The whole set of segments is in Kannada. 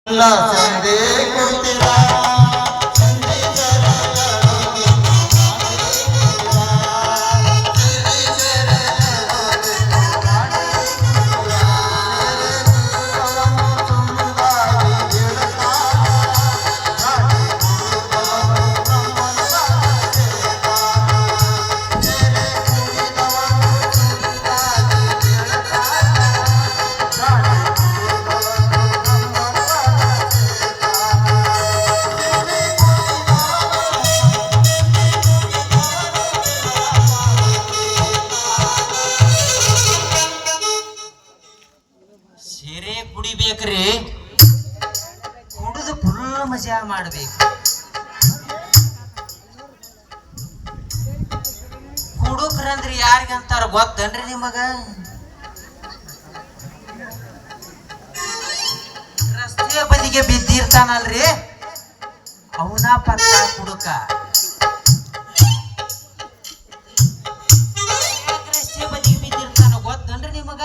La sende ಕೊಡ್ತೀರಾ ಸೇರೆ ಕುಡಿಬೇಕ್ರಿ. ಕುಡಿದು ಫುಲ್ ಮಜಾ ಮಾಡ್ಬೇಕು. ಕುಡುಕ್ರಂದ್ರಿ ಯಾರಿಗಂತಾರ ಗೊತ್ತನ್ರಿ ನಿಮಗ? ರಸ್ತೆ ಬದಿಗೆ ಬಿದ್ದಿರ್ತಾನಲ್ರಿ ಅವನ ಪಕ್ಕ ಕುಡುಕ. ರಸ್ತೆ ಬದಿಗೆ ಬಿದ್ದಿರ್ತಾನ ಗೊತ್ತನ್ರಿ ನಿಮಗ?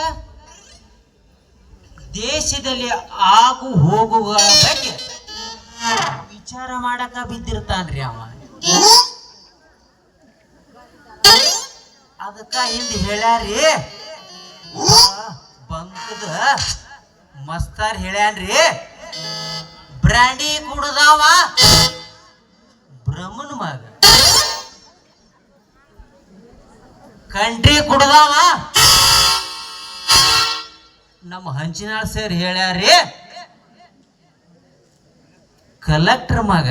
ದೇಶದಲ್ಲಿ ಆಗು ಹೋಗುಗಳ ಬಗ್ಗೆ ವಿಚಾರ ಮಾಡಕ ಬಿದ್ದಿರ್ತಾನ್ರಿ ಅವ. ಅದಕ್ಕ ಹಿಂದ ಹೇಳ್ಯಾರಿ, ಬಂಕದ ಮಸ್ತಾರ್ ಹೇಳ್ಯಾನ್ರಿ, ಬ್ರ್ಯಾಂಡಿ ಕುಡ್ದಾವ ಬ್ರಹ್ಮನ್ ಮಗ, ಕಂಟ್ರಿ ಕುಡ್ದಾವ ನಮ್ಮ ಹಂಚಿನಾಳ್ ಸರ್ ಹೇಳ್ಯಾರಿ ಕಲೆಕ್ಟರ್ ಮಗ.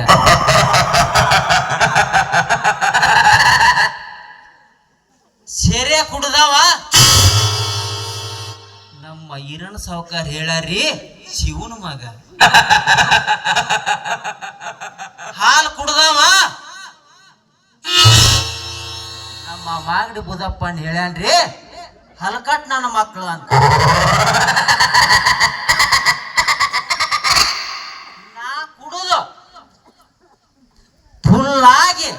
ಸೇರೆ ಕುಡ್ದಾವ ನಮ್ಮ ಈರಣ್ಣ ಸಾವುಕಾರ ಹೇಳ್ಯಾರಿ ಶಿವನ ಮಗ. ಹಾಲು ಕುಡ್ದಾವ ನಮ್ಮ ಮಾಗಡಿ ಬುದಪ್ಪಣ್ಣ ಹೇಳ್ಯಾನ್ರಿ ಹಲಕಟ್ ನನ್ನ ಮಕ್ಕಳು ಅಂತ. ನಾ ಕುಡುದು ಫುಲ್ಲಾಗಿ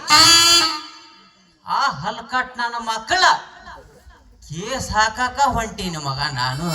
ಆ ಹಲ್ಕಟ್ ನನ್ನ ಮಕ್ಕಳ ಕೇಸ್ ಹಾಕಾಕ ಹೊಂಟೀನಿ ಮಗ ನಾನು.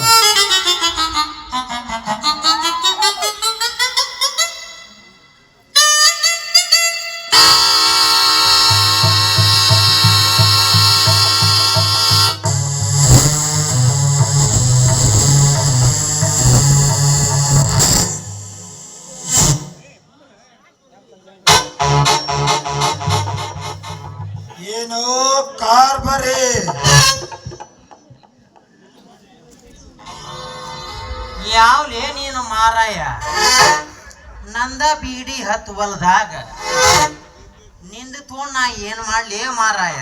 ಏನು ಕಾರ್ಬರಿ ಯಾವ್ಲೇ ನೀನು ಮಾರಾಯ? ನಂದ ಬೀಡಿ ಹತ್ತುವಲ್ದಾಗ ನಿಂದ ತೋಣ ನಾ ಏನ್ ಮಾಡ್ಲಿ ಮಾರಾಯ?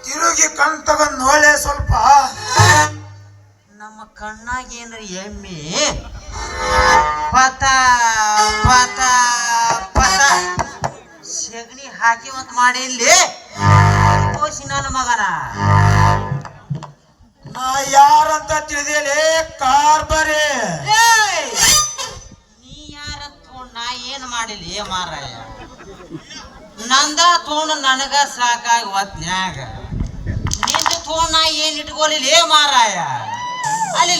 ತಿರುಗಿ ಕಣ್ ತಗೊಂಡ್ ನೋಳೆ ಸ್ವಲ್ಪ. ನಮ್ಮ ಕಣ್ಣಾಗ ಏನ್ರಿ ಎಮ್ಮಿ ಪತ ಪತ ಪತ ಸೆಗಣಿ ಹಾಕಿ ಮತ್ ಮಾಡಿ ಇಲ್ಲಿ ತೋಸಿ ನನ್ನ ಮಗನ. ನಾ ಯಾರಂತ ತಿಳಿದೇಲೆ ಕಾರ್ಬರಿ? ನೀ ಯಾರಂತ ತಗೊಂಡ್ ನಾ ಏನ್ ಮಾಡಿಲಿ ಮಾರಾಯ? ನಂದ ತಗೊಂಡು ನನಗ ಸಾಕಾಗಿ ಒತ್ನ್ಯಾಗ ನಿಂದ ತಗೊಂಡ್ ನಾ ಏನ್ ಇಟ್ಕೊಲಿಲ್ಲ ಮಾರಾಯ? ಅಲ್ಲಿ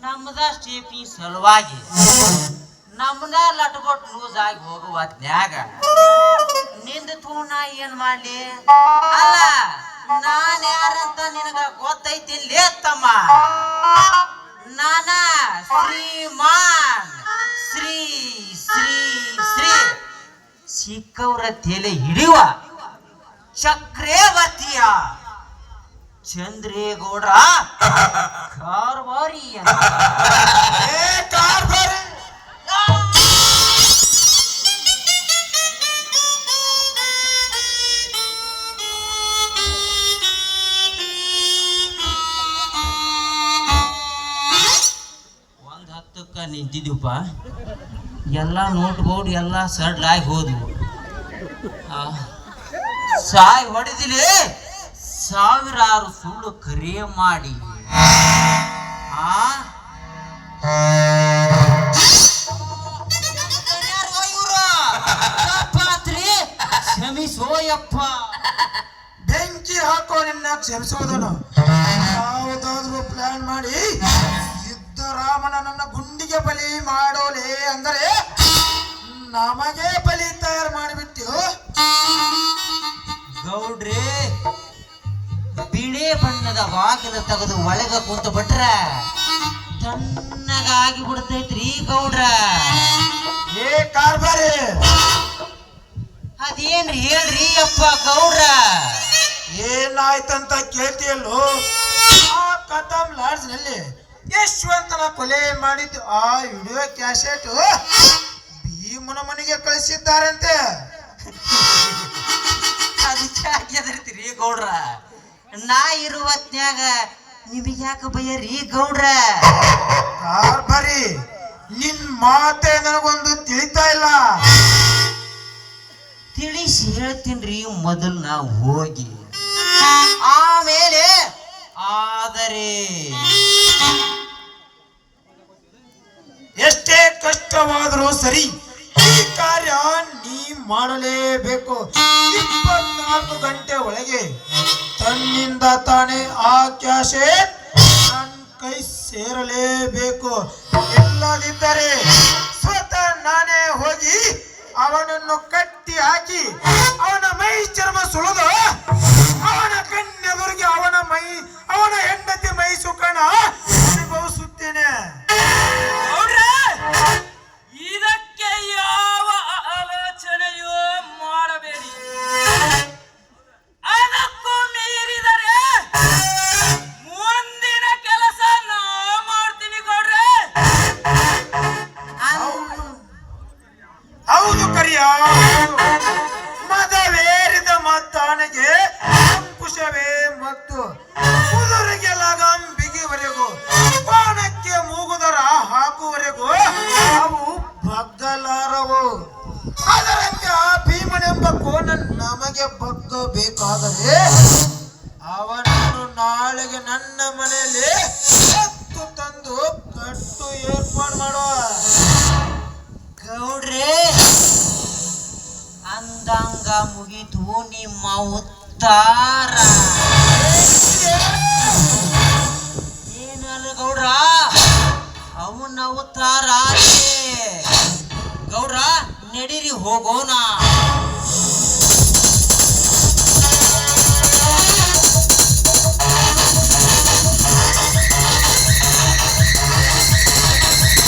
ನಮ್ಮದ ಸ್ಟೇಪಿ ಸಲುವಾಗಿ ನಮ್ಮನ್ನ ಲಟ್ಕೊಟ್ಟು ಲೂಸ್ ಆಗಿ ಹೋಗುವ ತ್ನ್ಯಾಗ ನಿಂದ ತಗೊಂಡ್ ನಾ ಏನ್ ಮಾಡ್ಲಿ? ಅಲ್ಲ ನಾನ್ ಯಾರಂತ ನಿನಗ ಗೊತ್ತೈತಿಲ್ಲೇ ತಮ್ಮ? ನಾನ ಶ್ರೀಮಾನ್ ಶ್ರೀ ಶ್ರೀ ಶ್ರೀ ಸಿಕ್ಕವ್ರ ತಲೆ ಹಿಡಿಯುವ ಚಕ್ರವರ್ತಿಯ ಚಂದ್ರೇಗೌಡ ಕಾರ್ಬಾರಿ. ಒಂದ್ ಹತ್ತಕ್ಕ ನಿಂತಿದ್ದೀವಪ್ಪ, ಎಲ್ಲ ನೋಟ್ ಬೋರ್ಡ್ ಎಲ್ಲ ಸಡ್ಲಾಗಿ ಹೋದ್ವು. ಸಾಯ್ ಹೊಡೆದಿಲಿ ಸಾವಿರಾರು ಸುಳ್ಳು ಕರೆ ಮಾಡಿ ಕ್ಷಮಿಸೋಯಪ್ಪ. ಬೆಂಕಿ ಹಾಕೋ ನಿನ್ನ ಕ್ಷಮಿಸೋದನು. ಯಾವುದಾದ್ರೂ ಪ್ಲಾನ್ ಮಾಡಿ ರಾಮನನ್ನ ಗುಂಡಿಗೆ ಬಲಿ ಮಾಡೋಲೆ ಅಂದರೆ ನಮಗೆ ಬಲಿ ತಯಾರು ಮಾಡಿಬಿಟ್ಟು ಗೌಡ್ರೆ ಬಿಳಿ ಬಣ್ಣದ ಬಾಗಿಲು ತೆಗೆದು ಒಳಗ ಕುಂತು ಬಿಟ್ರ ತಣ್ಣಗಾಗಿ ಬಿಡ್ತೈತ್ರಿ ಗೌಡ್ರ. ಏ ಕಾರ್ಬಾರಿ, ಅದೇನ್ರಿ ಹೇಳ್ರಿ ಅಪ್ಪ ಗೌಡ್ರ. ಏನಾಯ್ತಂತ ಕೇಳ್ತಿಯಲ್ಲೋ? ಆ ಕದಂ ಲಾಡ್ಜ್ ನಲ್ಲಿ ಯಶವಂತನ ಕೊಲೆ ಮಾಡಿದ್ದು ಆ ವಿಡಿಯೋ ಕ್ಯಾಸೆಟ್ ಭೀಮನ ಮನೆಗೆ ಕಳಿಸಿದ್ದಾರಂತೆ. ಅದಕ್ಕೆ ಆಗ್ಯದ್ರಿ ಗೌಡ್ರ. ನಾ ಇರುವತ್ನ್ಯಾಗ ನಿಮಗೆ ಯಾಕೆ ಬಯ್ಯರಿ ಗೌಡ್ರ? ಕಾರ್ಬಾರಿ, ನಿನ್ ಮಾತೆ ನನಗೊಂದು ತಿಳಿತಾ ಇಲ್ಲ. ತಿಳಿಸಿ ಹೇಳ್ತೀನ್ರಿ ಮೊದಲು ನಾ ಹೋಗಿ, ಆಮೇಲೆ ಆದರೆ ಎಷ್ಟೇ ಕಷ್ಟವಾದರೂ ಸರಿ ಈ ಕಾರ್ಯ ನೀ ಮಾಡಲೇಬೇಕು. 24 ಗಂಟೆ ಒಳಗೆ ತನ್ನಿಂದ ತಾನೇ ಆ ಕ್ಯಾಸೆಟ್ ನನ್ನ ಕೈ ಸೇರಲೇಬೇಕು. ಇಲ್ಲದಿದ್ದರೆ ಸ್ವತಃ ನಾನೇ ಹೋಗಿ ಅವನನ್ನು ಕಟ್ಟಿ ಹಾಕಿ ಅವನ ಮೈ ಚರ್ಮ ಸುಳಿದು ಅವನ ಕಣ್ಣೆದುರಿಗೆ ಅವನ ಹೆಂಡತಿ ಮೈ ಸುಖನ ಅನುಭವಿಸುತ್ತೇನೆ. ಇದಕ್ಕೆ ಯಾವ ಆಲೋಚನೆಯೂ ಮಾಡಬೇಡಿ. ಅದಕ್ಕೂ ಮೀರಿದರೆ ಮುಂದಿನ ಕೆಲಸ ನಾ ಮಾಡ್ತೀನಿ ಗೌಡ್ರೆ. ಹೌದು ಕರಿಯ, ಮದವೇರಿದ ಮತ್ತಾನೆಗೆ ಅಂಕುಶವೇ ಮತ್ತು ಕುದುರೆಗೆ ಲಗಾಂ ಬಿಗಿವರೆಗೂ ಬಾಣಕ್ಕೆ ಮೂಗುದರ ಹಾಕುವರೆಗೂ ಅವು ಬಗ್ಗಲಾರವು. ಅದರಂತೆ ಆ ಭೀಮನೆಂಬ ಕೋನ ನಮಗೆ ಬಗ್ಗಬೇಕಾದರೆ ಅವನನ್ನು ನಾಳೆಗೆ ನನ್ನ ಮನೆಯಲ್ಲಿ ಎತ್ತು ತಂದು ಕಟ್ಟು ಏರ್ಪಾಡು ಮಾಡುವ. ಗೌಡ್ರೆ ಅಂದಂಗ ಮುಗಿತು ನಿಮ್ಮ ಉತ್ತಾರ. ಏನಲ್ಲ ಗೌಡ್ರ, ಅವನ ಉತ್ತಾರ ಗೌಡ್ರ. ನಡೀರಿ ಹೋಗೋಣ.